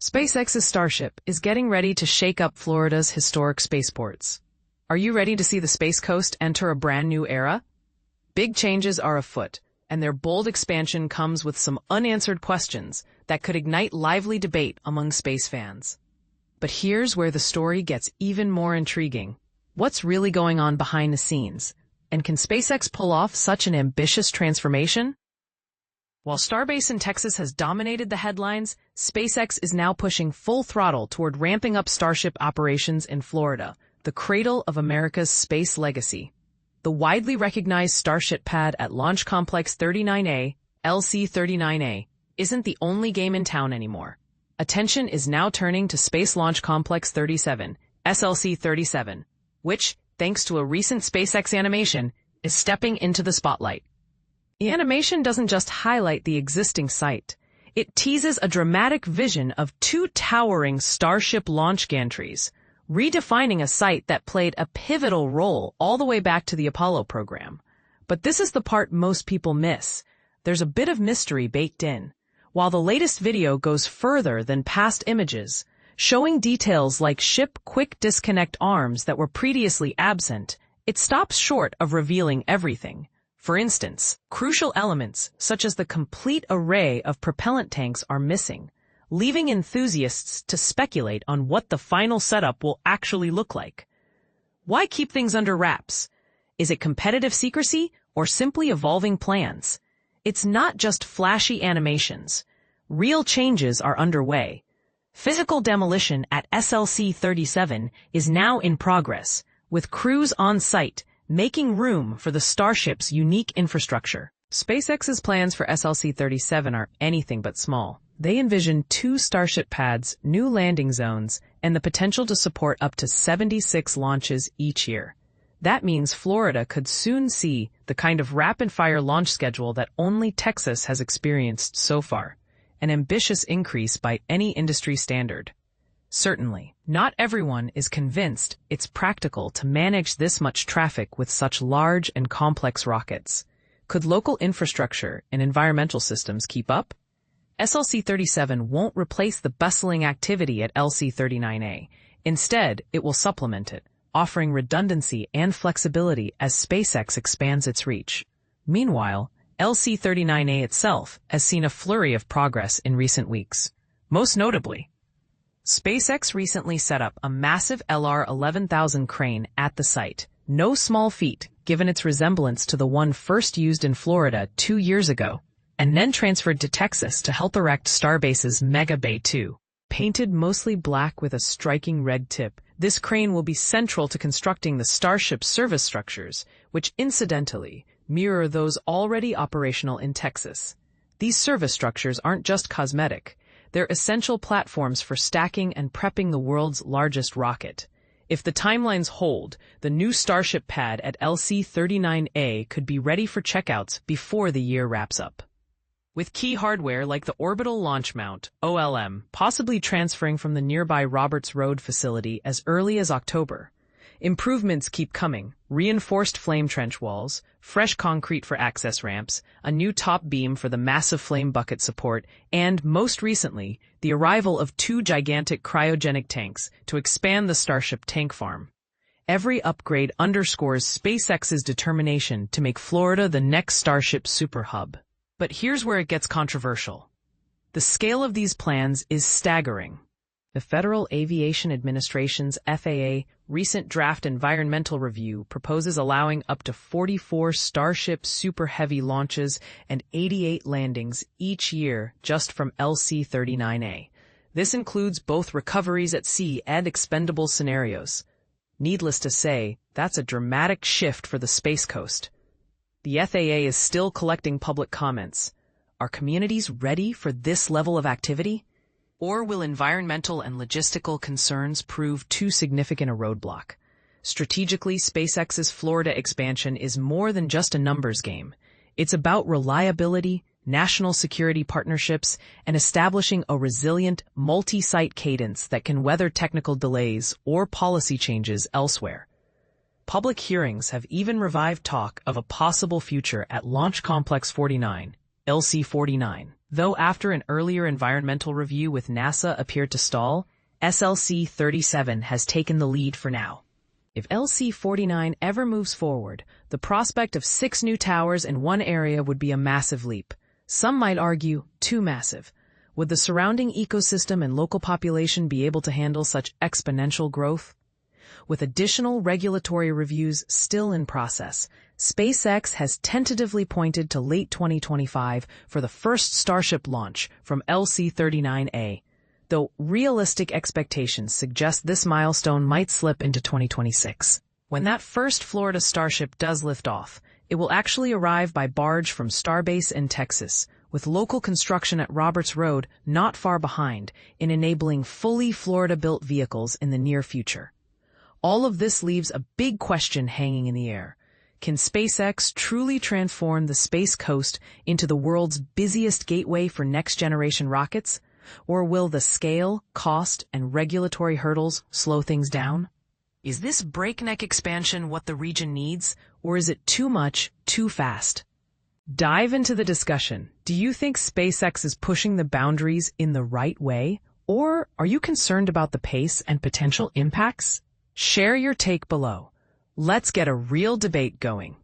SpaceX's Starship is getting ready to shake up Florida's historic spaceports. Are you ready to see the Space Coast enter a brand new era? Big changes are afoot, and their bold expansion comes with some unanswered questions that could ignite lively debate among space fans. But here's where the story gets even more intriguing. What's really going on behind the scenes? And can SpaceX pull off such an ambitious transformation? While Starbase in Texas has dominated the headlines, SpaceX is now pushing full throttle toward ramping up Starship operations in Florida, the cradle of America's space legacy. The widely recognized Starship pad at Launch Complex 39A, LC-39A, isn't the only game in town anymore. Attention is now turning to Space Launch Complex 37, SLC-37, which, thanks to a recent SpaceX animation, is stepping into the spotlight. The animation doesn't just highlight the existing site. It teases a dramatic vision of two towering Starship launch gantries, redefining a site that played a pivotal role all the way back to the Apollo program. But this is the part most people miss. There's a bit of mystery baked in. While the latest video goes further than past images, showing details like ship quick disconnect arms that were previously absent, it stops short of revealing everything. For instance, crucial elements such as the complete array of propellant tanks are missing, leaving enthusiasts to speculate on what the final setup will actually look like. Why keep things under wraps? Is it competitive secrecy or simply evolving plans? It's not just flashy animations. Real changes are underway. Physical demolition at SLC-37 is now in progress, with crews on site making room for the Starship's unique infrastructure. SpaceX's plans for SLC-37 are anything but small. They envision 2 Starship pads, new landing zones, and the potential to support up to 76 launches each year. That means Florida could soon see the kind of rapid-fire launch schedule that only Texas has experienced so far, an ambitious increase by any industry standard. Certainly, not everyone is convinced it's practical to manage this much traffic with such large and complex rockets. Could local infrastructure and environmental systems keep up? SLC-37 won't replace the bustling activity at LC-39A. Instead, it will supplement it, offering redundancy and flexibility as SpaceX expands its reach. Meanwhile, LC-39A itself has seen a flurry of progress in recent weeks. Most notably, SpaceX recently set up a massive LR-11,000 crane at the site. No small feat, given its resemblance to the one first used in Florida 2 years ago, and then transferred to Texas to help erect Starbase's Mega Bay 2. Painted mostly black with a striking red tip, this crane will be central to constructing the Starship service structures, which incidentally mirror those already operational in Texas. These service structures aren't just cosmetic. They're essential platforms for stacking and prepping the world's largest rocket. If the timelines hold, the new Starship pad at LC-39A could be ready for checkouts before the year wraps up. With key hardware like the Orbital Launch Mount, OLM, possibly transferring from the nearby Roberts Road facility as early as October. Improvements keep coming: reinforced flame trench walls, fresh concrete for access ramps, a new top beam for the massive flame bucket support, and, most recently, the arrival of 2 gigantic cryogenic tanks to expand the Starship tank farm. Every upgrade underscores SpaceX's determination to make Florida the next Starship super hub. But here's where it gets controversial. The scale of these plans is staggering. The Federal Aviation Administration's FAA recent draft environmental review proposes allowing up to 44 Starship Super Heavy launches and 88 landings each year just from LC-39A. This includes both recoveries at sea and expendable scenarios. Needless to say, that's a dramatic shift for the Space Coast. The FAA is still collecting public comments. Are communities ready for this level of activity? Or will environmental and logistical concerns prove too significant a roadblock? Strategically, SpaceX's Florida expansion is more than just a numbers game. It's about reliability, national security partnerships, and establishing a resilient, multi-site cadence that can weather technical delays or policy changes elsewhere. Public hearings have even revived talk of a possible future at Launch Complex 49, LC-49. Though after an earlier environmental review with NASA appeared to stall, SLC-37 has taken the lead for now. If LC-49 ever moves forward, the prospect of 6 new towers in one area would be a massive leap. Some might argue, too massive. Would the surrounding ecosystem and local population be able to handle such exponential growth? With additional regulatory reviews still in process, SpaceX has tentatively pointed to late 2025 for the first Starship launch from LC-39A, though realistic expectations suggest this milestone might slip into 2026. When that first Florida Starship does lift off, it will actually arrive by barge from Starbase in Texas, with local construction at Roberts Road not far behind in enabling fully Florida-built vehicles in the near future. All of this leaves a big question hanging in the air. Can SpaceX truly transform the Space Coast into the world's busiest gateway for next-generation rockets? Or will the scale, cost, and regulatory hurdles slow things down? Is this breakneck expansion what the region needs, or is it too much, too fast? Dive into the discussion. Do you think SpaceX is pushing the boundaries in the right way, or are you concerned about the pace and potential impacts? Share your take below. Let's get a real debate going.